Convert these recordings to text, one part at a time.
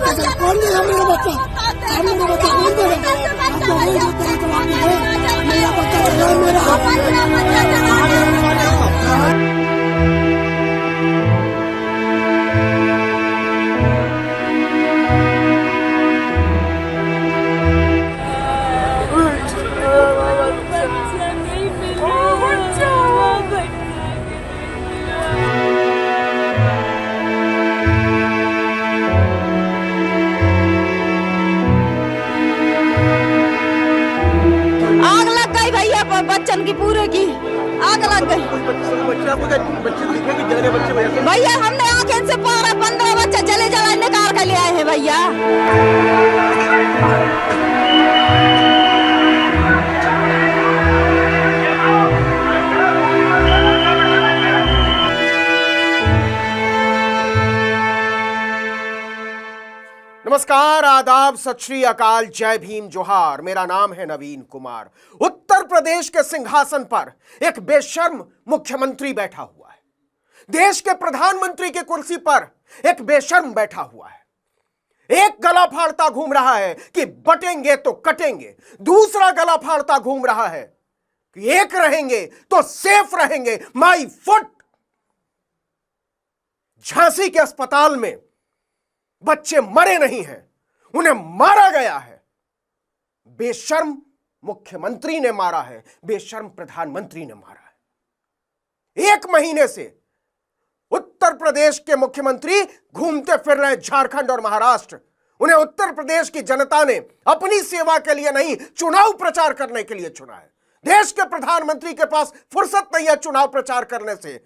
कौन देगा मेरा बच्चा? अब मेरा बच्चा कौन देगा? आप तो नहीं सकते तो आप मेरा बच्चा चला मेरा बच्चन की पूरे की आग लग गई। भैया हमने आंखें से 15 बच्चे जले जला निकाल कर ले आए हैं भैया। नमस्कार, आदाब, सत श्री अकाल, जय भीम, जोहार। मेरा नाम है नवीन कुमार। उत्तर प्रदेश के सिंहासन पर एक बेशर्म मुख्यमंत्री बैठा हुआ है। देश के प्रधानमंत्री की कुर्सी पर एक बेशर्म बैठा हुआ है। एक गला फाड़ता घूम रहा है कि बटेंगे तो कटेंगे, दूसरा गला फाड़ता घूम रहा है कि एक रहेंगे तो सेफ रहेंगे, माई फुट। झांसी के अस्पताल में बच्चे मरे नहीं हैं, उन्हें मारा गया है। बेशर्म मुख्यमंत्री ने मारा है, बेशर्म प्रधानमंत्री ने मारा है। 1 महीने से उत्तर प्रदेश के मुख्यमंत्री घूमते फिर रहे झारखंड और महाराष्ट्र। उन्हें उत्तर प्रदेश की जनता ने अपनी सेवा के लिए नहीं, चुनाव प्रचार करने के लिए चुना है। देश के प्रधानमंत्री के पास फुर्सत नहीं है चुनाव प्रचार करने से।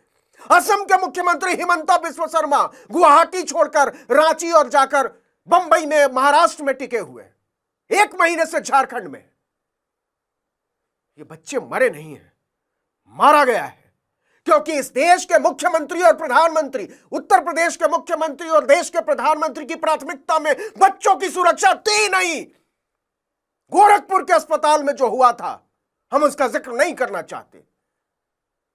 असम के मुख्यमंत्री हिमंता बिस्वा शर्मा गुवाहाटी छोड़कर रांची और जाकर बंबई में, महाराष्ट्र में टिके हुए। 1 महीने से झारखंड में। ये बच्चे मरे नहीं हैं, मारा गया है। क्योंकि इस देश के मुख्यमंत्री और प्रधानमंत्री, उत्तर प्रदेश के मुख्यमंत्री और देश के प्रधानमंत्री की प्राथमिकता में बच्चों की सुरक्षा थी नहीं। गोरखपुर के अस्पताल में जो हुआ था, हम उसका जिक्र नहीं करना चाहते।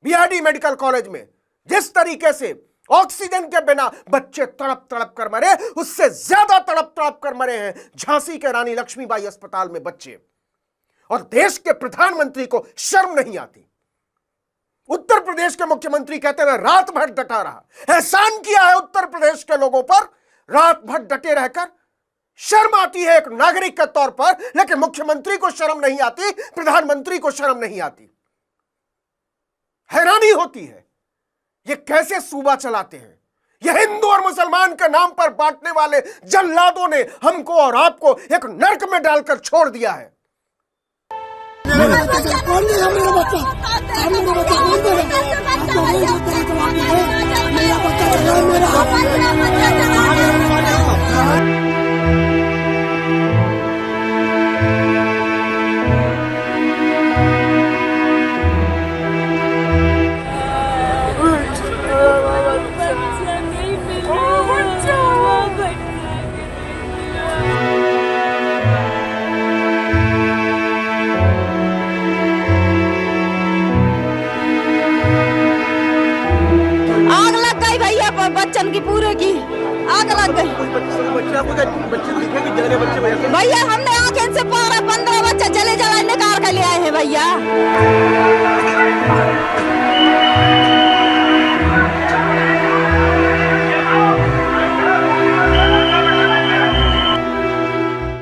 बीआरडी मेडिकल कॉलेज में जिस तरीके से ऑक्सीजन के बिना बच्चे तड़प तड़प कर मरे, उससे ज्यादा तड़प तड़प कर मरे हैं झांसी के रानी लक्ष्मीबाई अस्पताल में बच्चे। और देश के प्रधानमंत्री को शर्म नहीं आती। उत्तर प्रदेश के मुख्यमंत्री कहते हैं रात भर डटा रहा, एहसान किया है उत्तर प्रदेश के लोगों पर, रात भर डटे रहकर। शर्म आती है एक नागरिक के तौर पर, लेकिन मुख्यमंत्री को शर्म नहीं आती, प्रधानमंत्री को शर्म नहीं आती। हैरानी होती है ये कैसे सूबा चलाते हैं। ये हिंदू और मुसलमान के नाम पर बांटने वाले जल्लादों ने हमको और आपको एक नर्क में डालकर छोड़ दिया है। मेरा बच्चा कौन देगा मेरा बच्चा? अब मेरा बच्चा कौन देगा? आप तो नहीं सकते तो आप मेरा बच्चा चला मेरा बच्चन की पूरे की आग लग गई। भैया हमने आंखें से 15 बच्चे जले जला निकाल कर ले आए हैं भैया।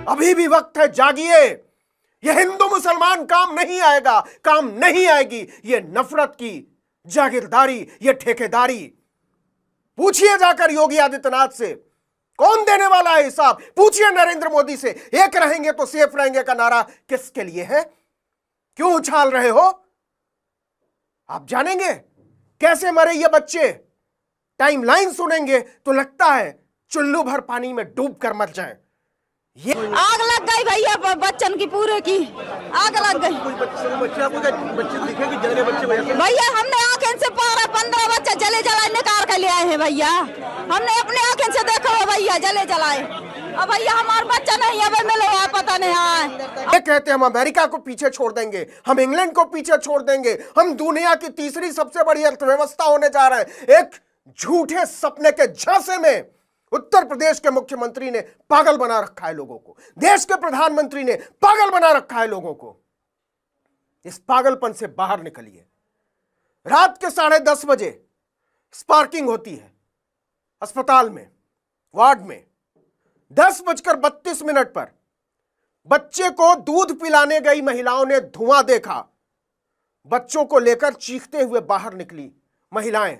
अभी भी वक्त है, जागिए। यह हिंदू मुसलमान काम नहीं आएगा, काम नहीं आएगी ये नफरत की जागीरदारी, ये ठेकेदारी। पूछिए जाकर योगी आदित्यनाथ से, कौन देने वाला है हिसाब। पूछिए नरेंद्र मोदी से, एक रहेंगे तो सेफ रहेंगे का नारा किसके लिए है, क्यों उछाल रहे हो। आप जानेंगे कैसे मरे ये बच्चे। टाइमलाइन सुनेंगे तो लगता है चुल्लू भर पानी में डूब कर मर जाएं। ये आग लग गई भैया, बच्चन की पूरे की आग लग गई। भैया हमने आंखें से 15 बच्चे जले जलाए निकाल कर ले आए हैं भैया। हमने अपने आंखें से देखा हो भैया, जले जलाए। अब भैया हमारा बच्चा नहीं है, मिलो है, पता नहीं है। ये कहते हम अमेरिका को पीछे छोड़ देंगे, हम इंग्लैंड को पीछे छोड़ देंगे, हम दुनिया की तीसरी सबसे बड़ी अर्थव्यवस्था होने जा रहे हैं। एक झूठे सपने के झांसे में उत्तर प्रदेश के मुख्यमंत्री ने पागल बना रखा है लोगों को, देश के प्रधानमंत्री ने पागल बना रखा है लोगों को। इस पागलपन से बाहर निकलिए। रात के 10:30 बजे स्पार्किंग होती है अस्पताल में, वार्ड में। 10:32 पर बच्चे को दूध पिलाने गई महिलाओं ने धुआं देखा। बच्चों को लेकर चीखते हुए बाहर निकली महिलाएं।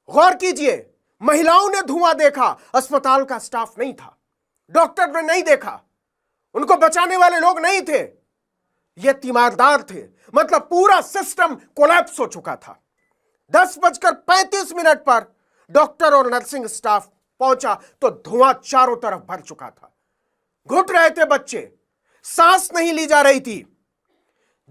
गौर कीजिए, महिलाओं ने धुआं देखा, अस्पताल का स्टाफ नहीं था, डॉक्टर ने नहीं देखा, उनको बचाने वाले लोग नहीं थे, ये तीमारदार थे। मतलब पूरा सिस्टम कोलैप्स हो चुका था। 10:35 पर डॉक्टर और नर्सिंग स्टाफ पहुंचा तो धुआं चारों तरफ भर चुका था। घुट रहे थे बच्चे, सांस नहीं ली जा रही थी।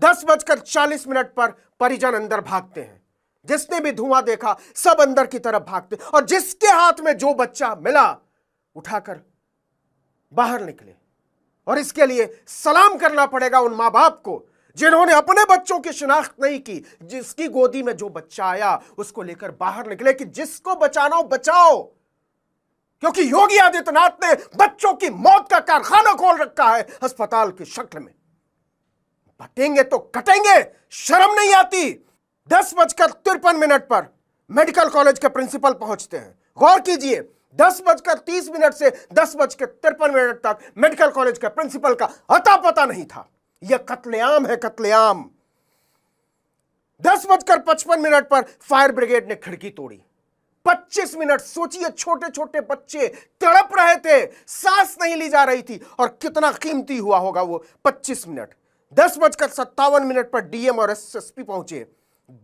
10:40 पर परिजन अंदर भागते हैं। जिसने भी धुआं देखा सब अंदर की तरफ भागते और जिसके हाथ में जो बच्चा मिला उठाकर बाहर निकले। और इसके लिए सलाम करना पड़ेगा उन मां बाप को जिन्होंने अपने बच्चों की शिनाख्त नहीं की। जिसकी गोदी में जो बच्चा आया उसको लेकर बाहर निकले कि जिसको बचाना हो बचाओ, क्योंकि योगी आदित्यनाथ ने बच्चों की मौत का कारखाना खोल रखा है अस्पताल की शक्ल में। बटेंगे तो कटेंगे, शर्म नहीं आती। 10:53 पर मेडिकल कॉलेज के प्रिंसिपल पहुंचते हैं। गौर कीजिए, 10:30 से 10:53 तक मेडिकल कॉलेज के प्रिंसिपल का अता पता नहीं था। यह कत्लेआम है, कत्लेआम। 10:55 पर फायर ब्रिगेड ने खिड़की तोड़ी। 25 मिनट सोचिए, छोटे छोटे बच्चे तड़प रहे थे, सांस नहीं ली जा रही थी, और कितना कीमती हुआ होगा वो 25 मिनट। 10:57 पर डीएम और एसएसपी पहुंचे।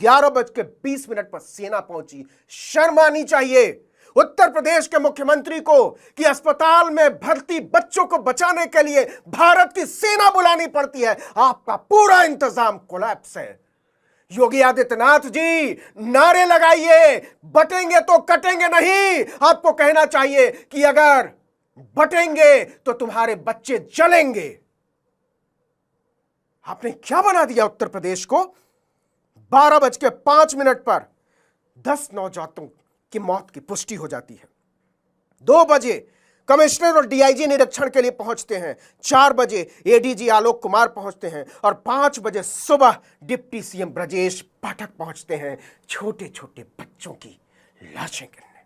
11:20 पर सेना पहुंची। शर्म आनी चाहिए उत्तर प्रदेश के मुख्यमंत्री को कि अस्पताल में भर्ती बच्चों को बचाने के लिए भारत की सेना बुलानी पड़ती है। आपका पूरा इंतजाम कोलैप्स है। योगी आदित्यनाथ जी, नारे लगाइए, बटेंगे तो कटेंगे नहीं। आपको कहना चाहिए कि अगर बटेंगे तो तुम्हारे बच्चे जलेंगे। आपने क्या बना दिया उत्तर प्रदेश को। 12:05 पर 10 नवजातों की मौत की पुष्टि हो जाती है। 2 बजे कमिश्नर और डीआईजी निरीक्षण के लिए पहुंचते हैं। 4 बजे एडीजी आलोक कुमार पहुंचते हैं और 5 बजे सुबह डिप्टी सीएम ब्रजेश पाठक पहुंचते हैं छोटे छोटे बच्चों की लाशें गिरने।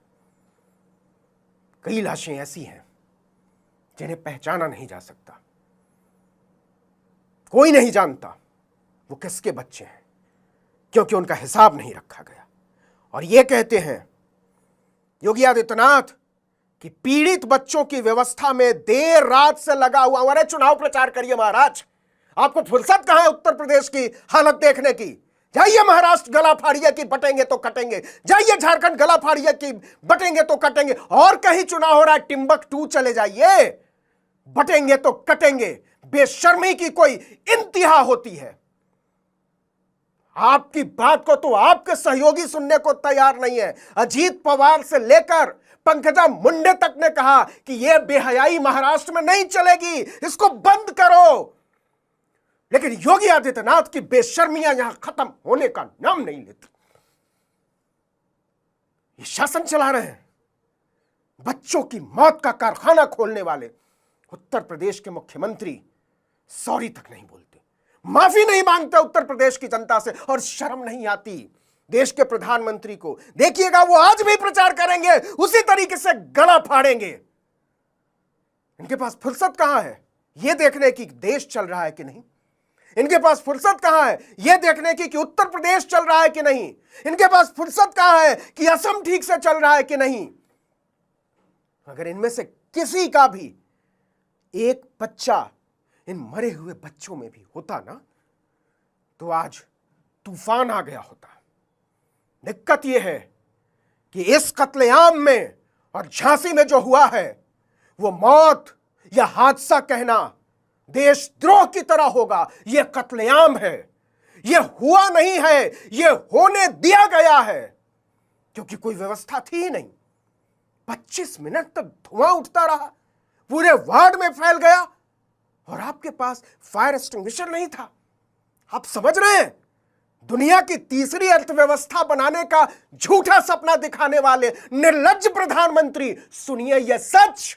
कई लाशें ऐसी हैं जिन्हें पहचाना नहीं जा सकता। कोई नहीं जानता वो किसके बच्चे हैं, क्योंकि उनका हिसाब नहीं रखा गया। और ये कहते हैं योगी आदित्यनाथ कि पीड़ित बच्चों की व्यवस्था में देर रात से लगा हुआ। अरे चुनाव प्रचार करिए महाराज, आपको फुर्सत कहां है उत्तर प्रदेश की हालत देखने की। जाइए महाराष्ट्र गला फाड़िए कि बटेंगे तो कटेंगे, जाइए झारखंड गला फाड़िए कि बटेंगे तो कटेंगे, और कहीं चुनाव हो रहा है टिम्बकटू चले जाइए, बटेंगे तो कटेंगे। बेशर्मी की कोई इंतहा होती है। आपकी बात को तो आपके सहयोगी सुनने को तैयार नहीं है। अजीत पवार से लेकर पंकजा मुंडे तक ने कहा कि यह बेहयाई महाराष्ट्र में नहीं चलेगी, इसको बंद करो। लेकिन योगी आदित्यनाथ की बेशर्मियां यहां खत्म होने का नाम नहीं लेती। ये शासन चला रहे हैं। बच्चों की मौत का कारखाना खोलने वाले उत्तर प्रदेश के मुख्यमंत्री सॉरी तक नहीं बोलते, माफी नहीं मांगते उत्तर प्रदेश की जनता से, और शर्म नहीं आती देश के प्रधानमंत्री को। देखिएगा वो आज भी प्रचार करेंगे, उसी तरीके से गला फाड़ेंगे। इनके पास फुर्सत कहां है यह देखने की देश चल रहा है कि नहीं। इनके पास फुर्सत कहां है यह देखने की कि उत्तर प्रदेश चल रहा है कि नहीं। इनके पास फुर्सत कहां है कि असम ठीक से चल रहा है कि नहीं। अगर इनमें से किसी का भी एक बच्चा इन मरे हुए बच्चों में भी होता ना, तो आज तूफान आ गया होता। दिक्कत यह है कि इस कत्लेआम में और झांसी में जो हुआ है वो मौत या हादसा कहना देशद्रोह की तरह होगा। यह कत्लेआम है, यह हुआ नहीं है, यह होने दिया गया है, क्योंकि कोई व्यवस्था थी ही नहीं। 25 मिनट तक धुआं उठता रहा, पूरे वार्ड में फैल गया, और आपके पास फायर एक्सटिंग्विशर नहीं था। आप समझ रहे हैं दुनिया की तीसरी अर्थव्यवस्था बनाने का झूठा सपना दिखाने वाले निर्लज्ज प्रधानमंत्री, सुनिए यह सच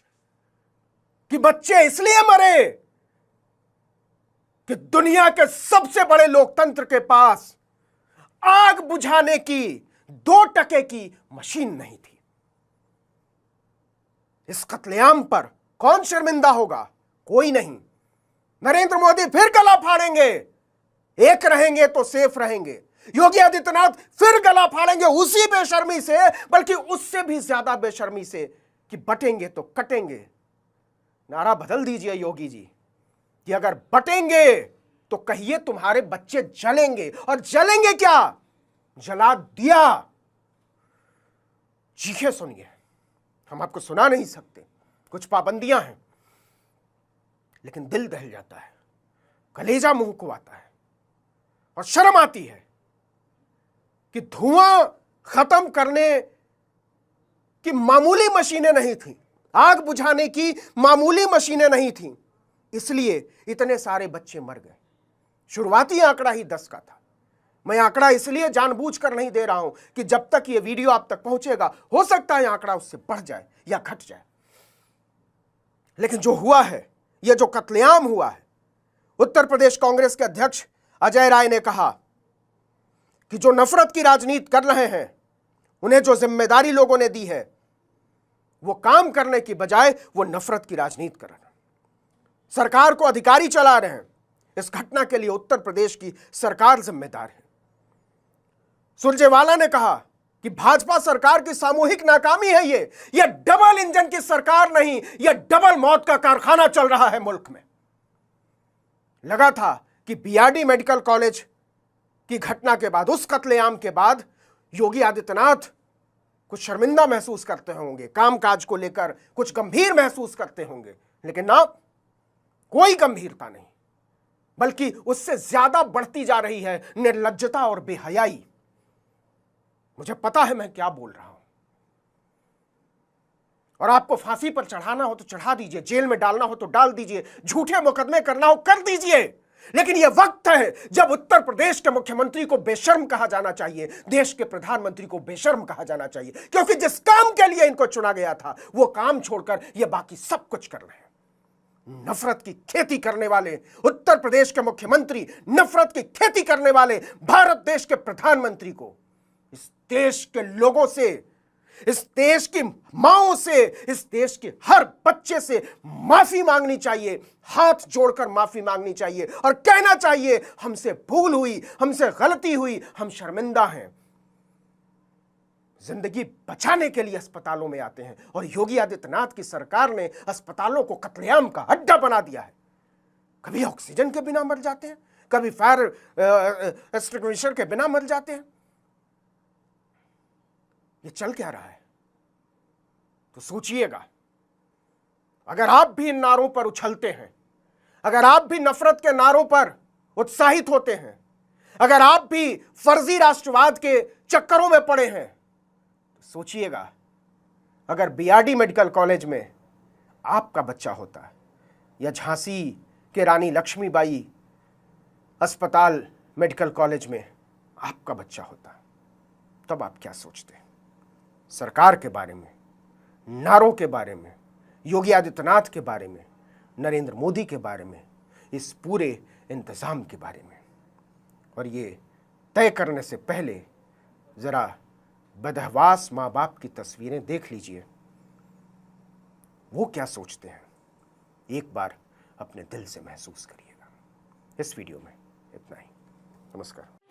कि बच्चे इसलिए मरे कि दुनिया के सबसे बड़े लोकतंत्र के पास आग बुझाने की 2% की मशीन नहीं थी। इस कत्लेआम पर कौन शर्मिंदा होगा? कोई नहीं। नरेंद्र मोदी फिर गला फाड़ेंगे, एक रहेंगे तो सेफ रहेंगे। योगी आदित्यनाथ फिर गला फाड़ेंगे उसी बेशर्मी से, बल्कि उससे भी ज्यादा बेशर्मी से कि बटेंगे तो कटेंगे। नारा बदल दीजिए योगी जी कि अगर बटेंगे तो कहिए तुम्हारे बच्चे जलेंगे। और जलेंगे क्या? जला दिया। चीखे सुनिए, हम आपको सुना नहीं सकते, कुछ पाबंदियां हैं, लेकिन दिल दहल जाता है, कलेजा मुंह को आता है और शर्म आती है कि धुआं खत्म करने की मामूली मशीनें नहीं थी, आग बुझाने की मामूली मशीनें नहीं थी, इसलिए इतने सारे बच्चे मर गए। शुरुआती आंकड़ा ही 10 का था। मैं आंकड़ा इसलिए जानबूझकर नहीं दे रहा हूं कि जब तक ये वीडियो आप तक पहुंचेगा हो सकता है आंकड़ा उससे बढ़ जाए या घट जाए, लेकिन जो हुआ है, यह जो कत्लेआम हुआ है, उत्तर प्रदेश कांग्रेस के अध्यक्ष अजय राय ने कहा कि जो नफरत की राजनीति कर रहे हैं, उन्हें जो जिम्मेदारी लोगों ने दी है, वो काम करने की बजाय वो नफरत की राजनीति कर रहे हैं, सरकार को अधिकारी चला रहे हैं। इस घटना के लिए उत्तर प्रदेश की सरकार जिम्मेदार है। सुरजेवाला ने कहा कि भाजपा सरकार की सामूहिक नाकामी है यह डबल इंजन की सरकार नहीं, यह डबल मौत का कारखाना चल रहा है मुल्क में। लगा था कि बीआरडी मेडिकल कॉलेज की घटना के बाद, उस कत्लेआम के बाद योगी आदित्यनाथ कुछ शर्मिंदा महसूस करते होंगे, कामकाज को लेकर कुछ गंभीर महसूस करते होंगे, लेकिन ना, कोई गंभीरता नहीं, बल्कि उससे ज्यादा बढ़ती जा रही है निर्लज्जता और बेहयाई। मुझे पता है मैं क्या बोल रहा हूं, और आपको फांसी पर चढ़ाना हो तो चढ़ा दीजिए, जेल में डालना हो तो डाल दीजिए, झूठे मुकदमे करना हो कर दीजिए, लेकिन यह वक्त है जब उत्तर प्रदेश के मुख्यमंत्री को बेशर्म कहा जाना चाहिए, देश के प्रधानमंत्री को बेशर्म कहा जाना चाहिए, क्योंकि जिस काम के लिए इनको चुना गया था वो काम छोड़कर ये बाकी सब कुछ कर रहे हैं। नफरत की खेती करने वाले उत्तर प्रदेश के मुख्यमंत्री, नफरत की खेती करने वाले भारत देश के प्रधानमंत्री को इस देश के लोगों से, इस देश की माओं से, इस देश के हर बच्चे से माफी मांगनी चाहिए, हाथ जोड़कर माफी मांगनी चाहिए और कहना चाहिए हमसे भूल हुई, हमसे गलती हुई, हम शर्मिंदा हैं। जिंदगी बचाने के लिए अस्पतालों में आते हैं और योगी आदित्यनाथ की सरकार ने अस्पतालों को कत्लेआम का अड्डा बना दिया है। कभी ऑक्सीजन के बिना मर जाते हैं, कभी फायर एक्सटिंग्विशर के बिना मर जाते हैं। ये चल क्या रहा है? तो सोचिएगा, अगर आप भी इन नारों पर उछलते हैं, अगर आप भी नफरत के नारों पर उत्साहित होते हैं, अगर आप भी फर्जी राष्ट्रवाद के चक्करों में पड़े हैं, तो सोचिएगा अगर बीआरडी मेडिकल कॉलेज में आपका बच्चा होता या झांसी के रानी लक्ष्मीबाई अस्पताल मेडिकल कॉलेज में आपका बच्चा होता, तब आप क्या सोचते? सरकार के बारे में, नारों के बारे में, योगी आदित्यनाथ के बारे में, नरेंद्र मोदी के बारे में, इस पूरे इंतजाम के बारे में। और ये तय करने से पहले जरा बदहवास माँ बाप की तस्वीरें देख लीजिए, वो क्या सोचते हैं, एक बार अपने दिल से महसूस करिएगा। इस वीडियो में इतना ही। नमस्कार।